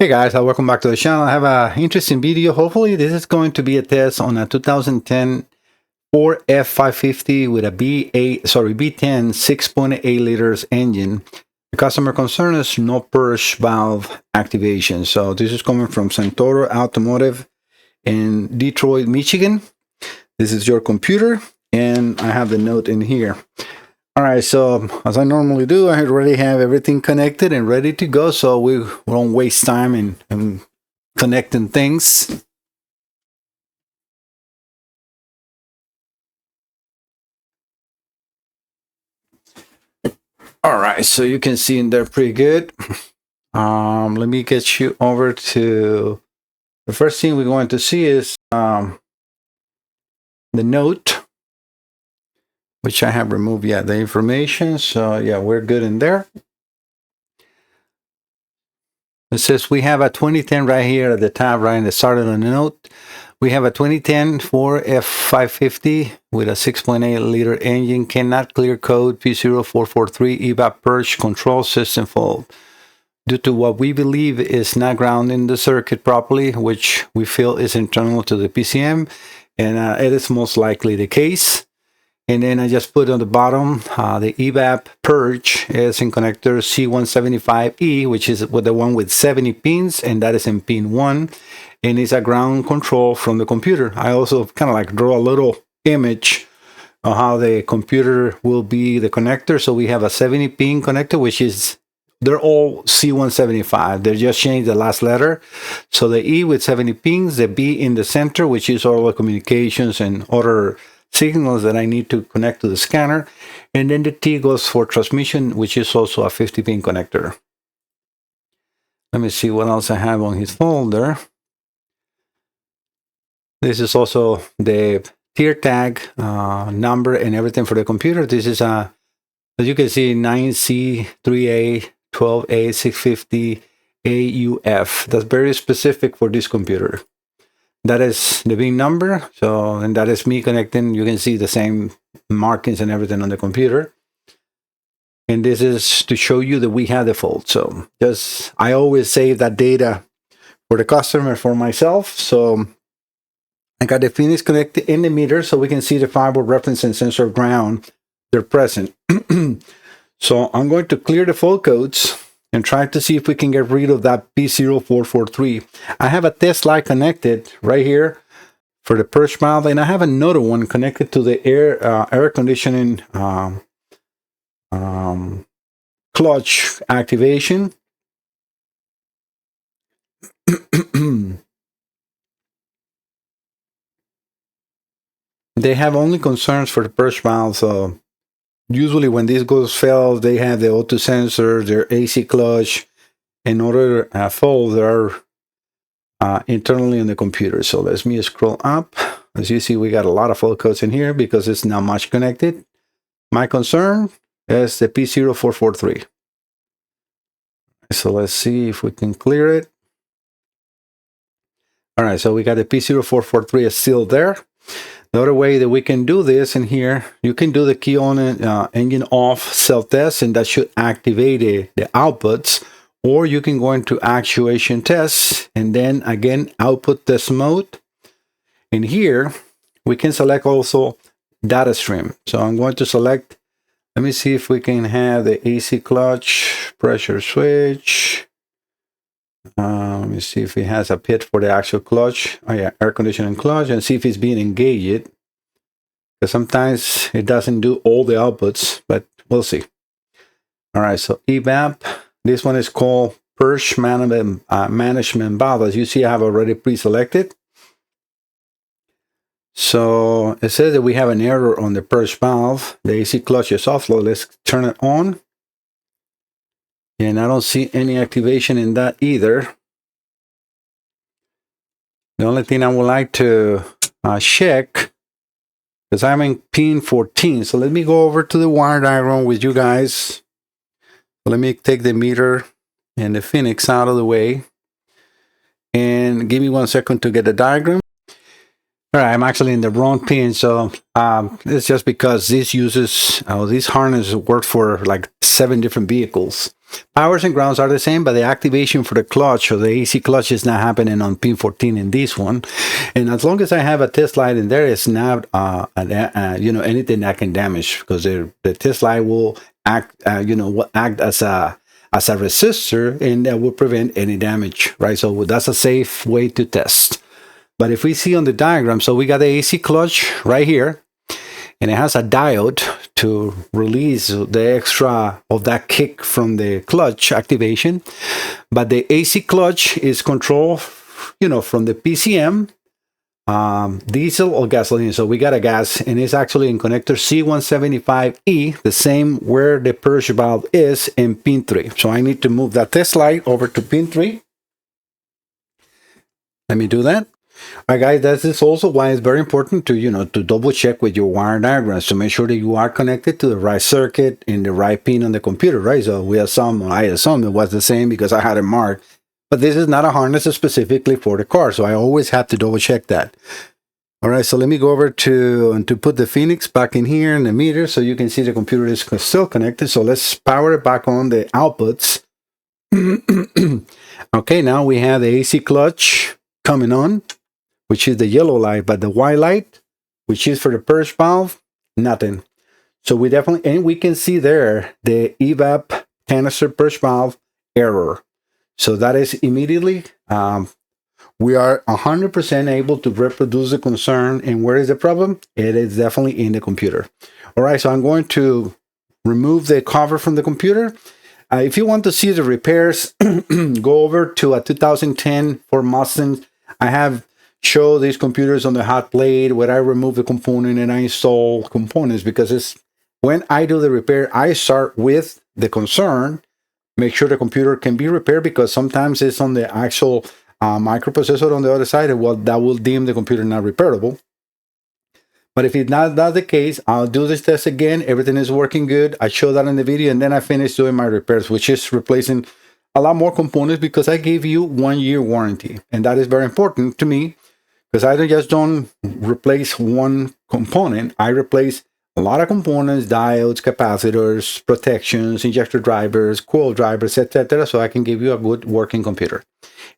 Hey guys, welcome back to the channel. I have an interesting video. Hopefully this is going to be a test on a 2010 Ford F-550 with a B10 6.8 liters engine. The customer concern is no purge valve activation. So this is coming from Santoro Automotive in Detroit, Michigan. This is your computer and I have the note in here. All right, so as I normally do, I already have everything connected and ready to go, so we won't waste time in connecting things. All right, so you can see in there pretty good. Let me get you over to the first thing we're going to see is the note, which I have removed, the information. So yeah, we're good in there. It says we have a 2010 right here at the top, right in the start of the note. We have a 2010 Ford F-550 with a 6.8 liter engine, cannot clear code P0443 evap purge control system fault due to what we believe is not grounding the circuit properly, which we feel is internal to the PCM, and it is most likely the case. And then I just put on the bottom, the evap purge is in connector C175E, which is with the one with 70 pins, and that is in pin 1, and it's a ground control from the computer. I also kind of like draw a little image of how the computer will be the connector. So we have a 70 pin connector, which is, they're all C175. They just changed the last letter. So the E with 70 pins, the B in the center, which is all the communications and other signals that I need to connect to the scanner, and then the T goes for transmission, which is also a 50 pin connector. Let me see what else I have on his folder. This is also the tier tag number and everything for the computer. This is as you can see, 9C3A 12A 650 AUF. That's very specific for this computer. That is the VIN number, so, and that is me connecting. You can see the same markings and everything on the computer. And this is to show you that we have the fault. So just, I always save that data for the customer, for myself. So I got the pins connected in the meter so we can see the firewall reference and sensor ground. They're present. So I'm going to clear the fault codes and try to see if we can get rid of that P0443. I have a test light connected right here for the purge valve, and I have another one connected to the air conditioning clutch activation. They have only concerns for the purge valve, so usually when this goes fails, they have the O2 sensor, their AC clutch, and other faults that are internally in the computer. So let me scroll up. As you see, we got a lot of fault codes in here because it's not much connected. My concern is the P0443. So let's see if we can clear it. All right, so we got the P0443 is still there. The other way that we can do this in here, you can do the key on engine off self-test, and that should activate the outputs. Or you can go into actuation tests, and then again, output test mode. And here, we can select also data stream. So I'm going to select, let me see if we can have the AC clutch, pressure switch. Let me see if it has a pit for the actual clutch. Oh yeah, air conditioning clutch, and see if it's being engaged. Because sometimes it doesn't do all the outputs, but we'll see. All right, so evap. This one is called purge management valve. As you see, I have already pre-selected. So it says that we have an error on the purge valve. The AC clutch is offload. Let's turn it on. And I don't see any activation in that either. The only thing I would like to check, because I'm in pin 14. So let me go over to the wire diagram with you guys. So let me take the meter and the Phoenix out of the way. And give me 1 second to get the diagram. All right, I'm actually in the wrong pin. So it's just because this uses, this harness works for like 7 different vehicles. Powers and grounds are the same, but the activation for the clutch or the AC clutch is not happening on pin 14 in this one. And as long as I have a test light in there, it's not anything that can damage, because the test light will act as a resistor, and that will prevent any damage, right? So that's a safe way to test. But if we see on the diagram, so we got the AC clutch right here, and it has a diode to release the extra of that kick from the clutch activation. But the AC clutch is controlled, from the PCM, diesel or gasoline. So we got a gas, and it's actually in connector C175E, the same where the purge valve is in pin 3. So I need to move that test light over to pin 3. Let me do that. All right, guys, that is also why it's very important to, to double check with your wire diagrams to make sure that you are connected to the right circuit in the right pin on the computer, right? So I assume it was the same because I had it marked, but this is not a harness specifically for the car. So I always have to double check that. All right, so let me go over to put the Phoenix back in here in the meter so you can see the computer is still connected. So let's power it back on the outputs. Okay, now we have the AC clutch coming on, which is the yellow light, but the white light, which is for the purge valve, nothing. So we can see there the evap canister purge valve error. So that is immediately, we are 100% able to reproduce the concern. And where is the problem? It is definitely in the computer. All right, so I'm going to remove the cover from the computer. If you want to see the repairs, go over to a 2010 Ford Mustang. I have show these computers on the hot plate where I remove the component and I install components, because when I do the repair, I start with the concern, make sure the computer can be repaired, because sometimes it's on the actual microprocessor on the other side, and that will deem the computer not repairable. But if it's not the case, I'll do this test again. Everything is working good. I show that in the video, and then I finish doing my repairs, which is replacing a lot more components, because I gave you 1 year warranty, and that is very important to me. Because I don't replace one component. I replace a lot of components, diodes, capacitors, protections, injector drivers, coil drivers, etc. So I can give you a good working computer.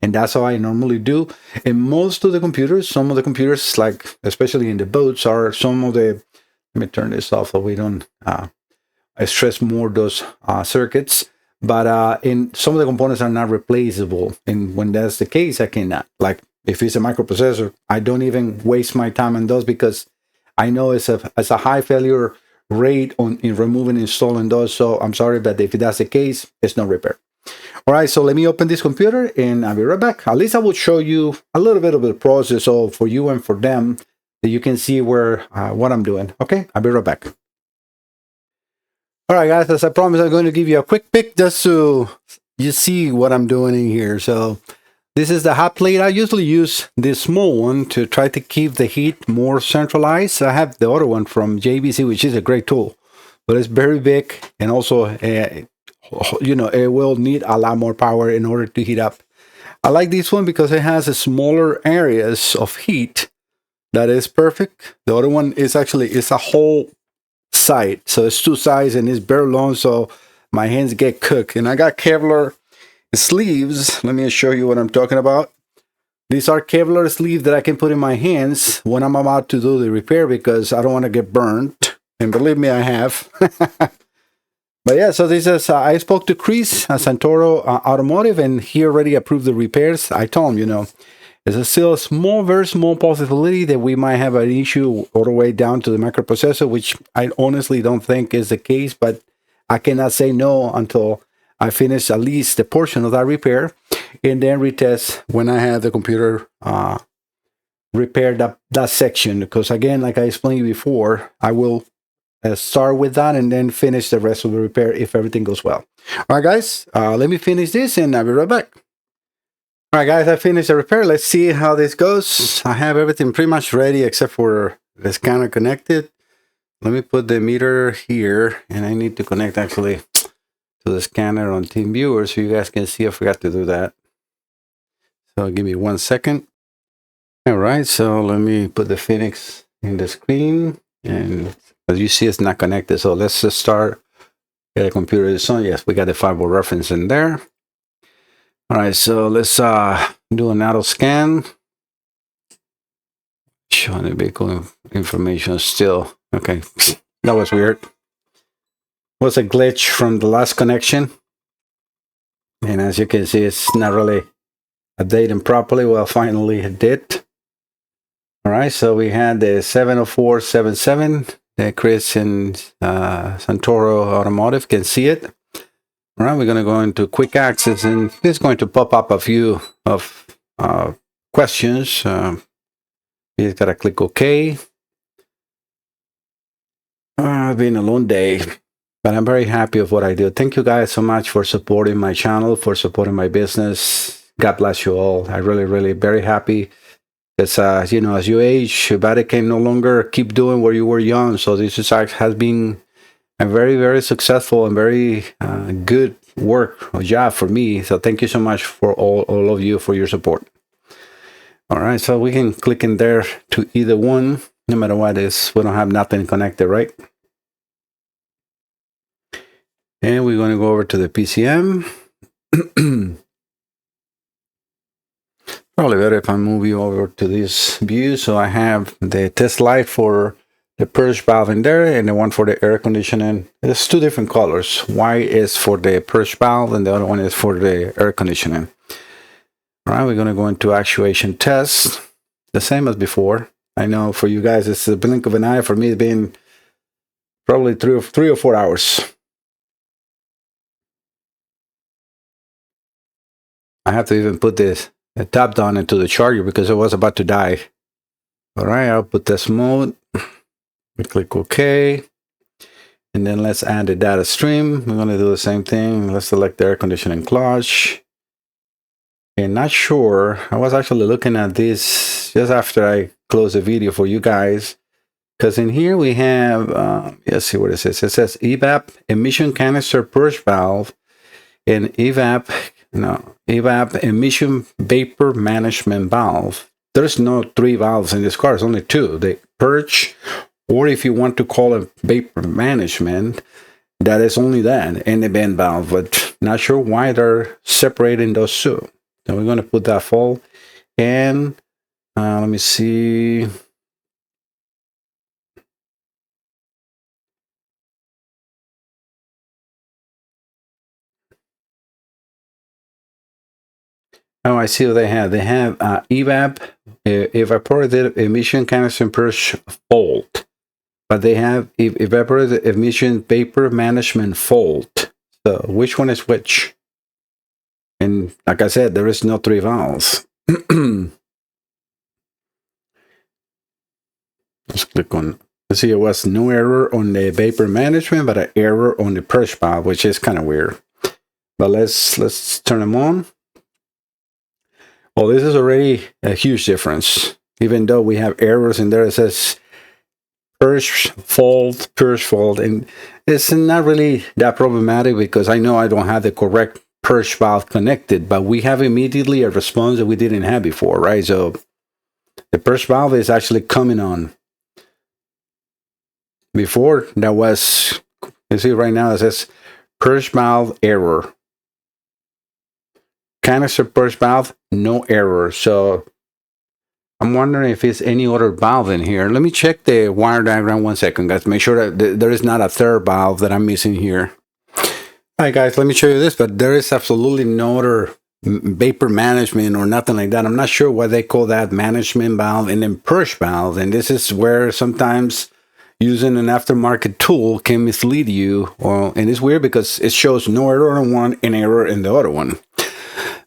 And that's how I normally do. And most of the computers, some of the computers, like especially in the boats, are some of the, let me turn this off so we don't stress more those circuits. But in some of the components are not replaceable. And when that's the case, I cannot. Like, if it's a microprocessor, I don't even waste my time on those, because I know it's a high failure rate in removing and installing those. So I'm sorry, but if that's the case, it's no repair. All right, so let me open this computer and I'll be right back. At least I will show you a little bit of the process, so for you and for them, that you can see what I'm doing. Okay, I'll be right back. All right, guys, as I promised, I'm going to give you a quick pick just so you see what I'm doing in here. So this is the hot plate. I usually use this small one to try to keep the heat more centralized. I have the other one from JVC, which is a great tool, but it's very big, and also, it will need a lot more power in order to heat up. I like this one because it has a smaller areas of heat. That is perfect. The other one is it's a whole side, so it's two sides and it's very long, so my hands get cooked. And I got Kevlar sleeves. Let me show you what I'm talking about. These are Kevlar sleeves that I can put in my hands when I'm about to do the repair, because I don't want to get burnt. And believe me, I have. But yeah, so this is, I spoke to Chris at Santoro Automotive, and he already approved the repairs. I told him, there's still a very small possibility that we might have an issue all the way down to the microprocessor, which I honestly don't think is the case, but I cannot say no until I finish at least the portion of that repair, and then retest when I have the computer repair that section. Because again, like I explained before, I will start with that and then finish the rest of the repair if everything goes well. All right, guys, let me finish this and I'll be right back. All right, guys, I finished the repair. Let's see how this goes. I have everything pretty much ready except for the scanner connected. Let me put the meter here, and I need to connect actually to the scanner on TeamViewer so you guys can see. I forgot to do that. So give me 1 second. All right, so let me put the Phoenix in the screen, and as you see, it's not connected. So let's just start Yeah, the computer is on. Yes, we got the firewall reference in there. All right, so let's do an auto scan. Showing the vehicle information still. Okay, that was weird. Was a glitch from the last connection. And as you can see, it's not really updating properly. Well, finally it did. All right, so we had the 70477. The Chris and Santoro Automotive can see it. All right, we're going to go into quick access, and it's going to pop up a few of questions. You just got to click OK. It's been a long day, but I'm very happy with what I do. Thank you guys so much for supporting my channel, for supporting my business. God bless you all. I really very happy. It's you know, as you age, your body can no longer keep doing what you were young. So this has been a very successful and very good work or job for me. So thank you so much for all of you for your support. All right, so we can click in there to either one, no matter what it is. We don't have nothing connected, right? And we're going to go over to the PCM. Probably better if I move you over to this view. So I have the test light for the purge valve in there and the one for the air conditioning. There's two different colors. One is for the purge valve and the other one is for the air conditioning. All right, we're going to go into actuation test. The same as before. I know for you guys it's a blink of an eye. For me it's been probably three or 4 hours. I have to even put this top down into the charger because it was about to die. All right, I'll put this mode. We click OK. And then let's add the data stream. We're going to do the same thing. Let's select the air conditioning clutch. And not sure. I was actually looking at this just after I closed the video for you guys. Because in here we have, let's see what it says. It says EVAP emission canister purge valve and EVAP emission vapor management valve. There's no 3 valves in this car. It's only 2. The purge, or if you want to call it vapor management, that is only that, and the vent valve. But not sure why they're separating those two. So we're going to put that full. And let me see. Oh, I see what they have. They have EVAP, evaporative emission canister purge fault. But they have evaporative emission vapor management fault. So which one is which? And like I said, there is no 3 valves. Let's click on. Let's see, it was no error on the vapor management, but an error on the purge valve, which is kind of weird. But let's turn them on. Well, this is already a huge difference. Even though we have errors in there, it says purge fault, and it's not really that problematic because I know I don't have the correct purge valve connected, but we have immediately a response that we didn't have before, right? So the purge valve is actually coming on. Before, that was, you see right now, it says purge valve error. Canister purge valve, no error. So I'm wondering if it's any other valve in here. Let me check the wire diagram 1 second, guys. Make sure that there is not a third valve that I'm missing here. All right, guys, let me show you this, but there is absolutely no other vapor management or nothing like that. I'm not sure why they call that management valve and then purge valve. And this is where sometimes using an aftermarket tool can mislead you. And it's weird because it shows no error on one and error in the other one.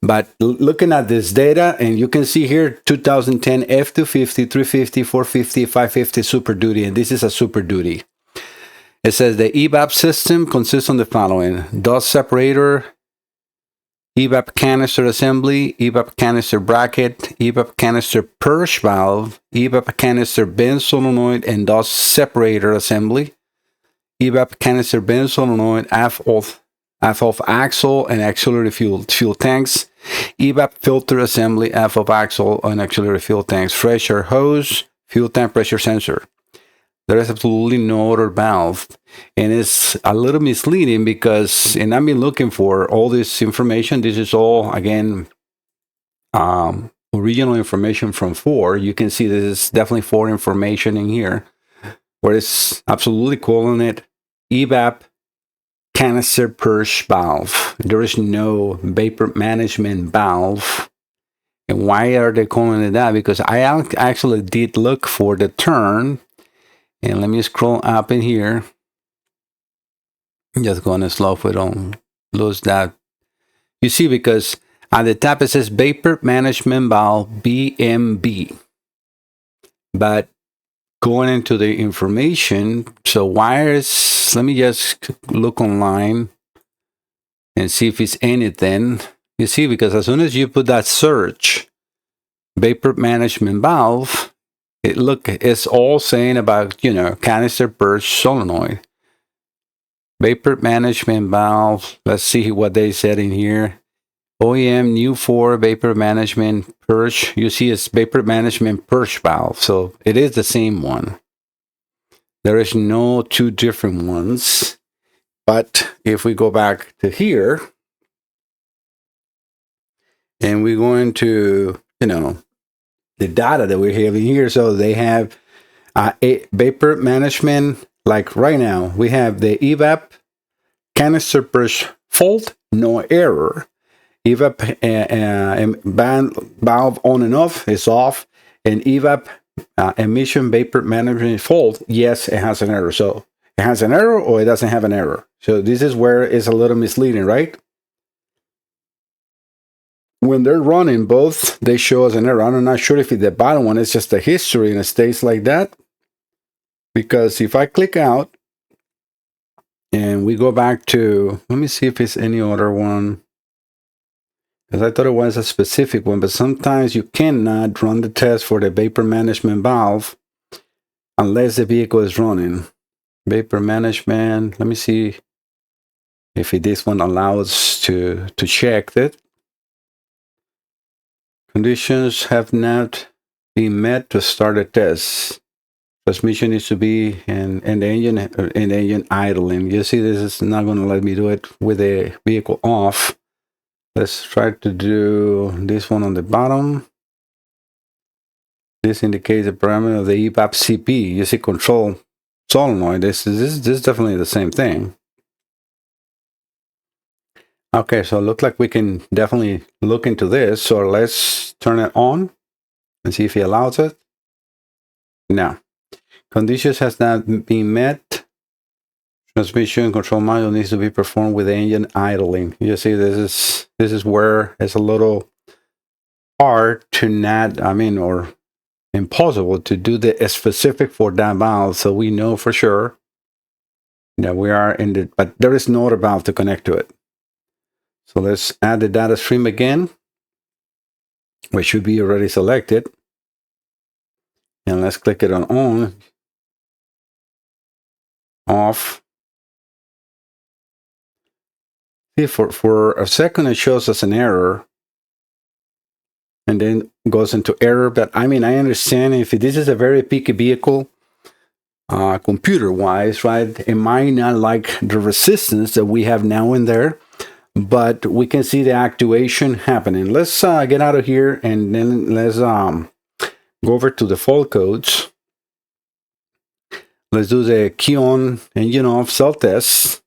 But looking at this data, and you can see here 2010 F-250, 350, 450, 550 Super Duty, and this is a Super Duty. It says the EVAP system consists of the following: dust separator, EVAP canister assembly, EVAP canister bracket, EVAP canister purge valve, EVAP canister vent solenoid and dust separator assembly, EVAP canister vent solenoid, aft-off axle and auxiliary fuel tanks, EVAP filter assembly, aft-off axle and auxiliary fuel tanks, fresh air hose, fuel tank pressure sensor. There is absolutely no other valve. And it's a little misleading because, and I've been looking for all this information. This is all, again, original information from 4. You can see this is definitely 4 information in here, where it's absolutely calling it evap canister purge valve. There is no vapor management valve. And why are they calling it that? Because I actually did look for the term. And let me scroll up in here. I'm just going to slow if we don't lose that. You see, because at the top it says vapor management valve BMB. But going into the information, so wires, let me just look online and see if it's anything. You see, because as soon as you put that search, vapor management valve, it's all saying about, canister purge solenoid. Vapor management valve, let's see what they said in here. OEM new 4 vapor management purge. You see it's vapor management purge valve. So it is the same one. There is no 2 different ones. But if we go back to here, and we go into, the data that we're having here. So they have a vapor management, like right now, we have the evap canister purge fault, no error. Evap valve on and off is off, and evap emission vapor management fault, yes, it has an error. So it has an error or it doesn't have an error. So this is where it's a little misleading, right? When they're running both, they show us an error. I'm not sure if the bottom one is just a history and it stays like that. Because if I click out and we go back to, let me see if it's any other one. Because I thought it was a specific one, but sometimes you cannot run the test for the vapor management valve unless the vehicle is running. Vapor management, let me see if this one allows to check that. Conditions have not been met to start a test. Transmission needs to be in the engine idling. You see, this is not going to let me do it with the vehicle off. Let's try to do this one on the bottom. This indicates the parameter of the evap CP. You see, control solenoid. This is definitely the same thing. Okay, so it looks like we can definitely look into this. So let's turn it on and see if he allows it. No. Conditions has not been met. Transmission control module needs to be performed with the engine idling. You see, this is where it's a little hard to not, or impossible to do the specific for that valve. So we know for sure that we are in the, but there is no other valve to connect to it. So let's add the data stream again, which should be already selected. And let's click it on, off. See, for a second it shows us an error. And then goes into error. But I understand if this is a very picky vehicle, computer-wise, right, it might not like the resistance that we have now and there. But we can see the actuation happening. Let's get out of here and then let's go over to the fault codes. Let's do the key on, engine off, self test.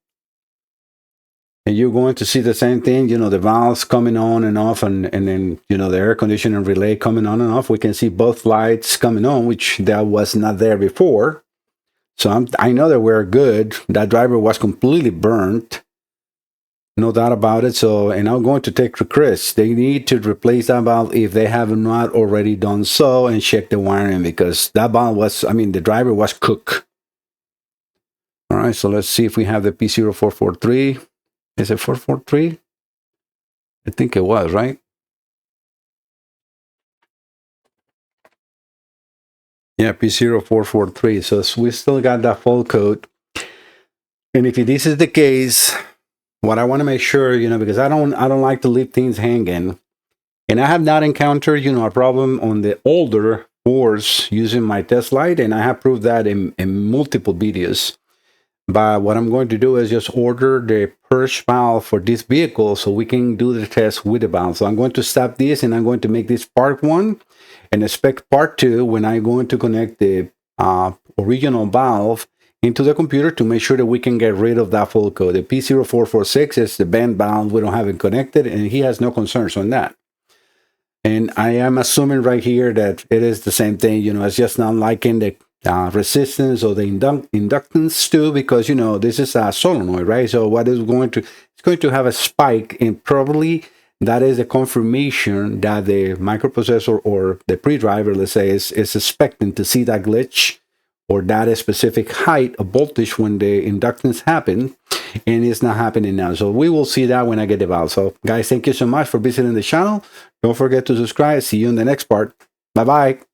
And you're going to see the same thing, the valves coming on and off, and then, the air conditioning relay coming on and off. We can see both lights coming on, which that was not there before. So I know that we're good. That driver was completely burnt. No doubt about it. So, and I'm going to take requests. They need to replace that valve if they have not already done so, and check the wiring, because that valve was, the driver was cooked. All right, so let's see if we have the P0443. Is it 443? I think it was, right? Yeah, P0443. So we still got that fault code. And if this is the case, what I want to make sure, because I don't like to leave things hanging. And I have not encountered, a problem on the older bores using my test light, and I have proved that in multiple videos. But what I'm going to do is just order the purge valve for this vehicle so we can do the test with the valve. So I'm going to stop this, and I'm going to make this part 1 and expect part 2 when I'm going to connect the original valve into the computer to make sure that we can get rid of that full code. The P0443 is the band valve. We don't have it connected, and he has no concerns on that. And I am assuming right here that it is the same thing. It's just not liking the resistance or the inductance too, because this is a solenoid, right? So what is going to, it's going to have a spike, and probably that is a confirmation that the microprocessor or the pre-driver, let's say, is expecting to see that glitch or that specific height of voltage when the inductance happen, and it's not happening now. So we will see that when I get the valve. So guys, thank you so much for visiting the channel. Don't forget to subscribe. See you in the next part. Bye bye.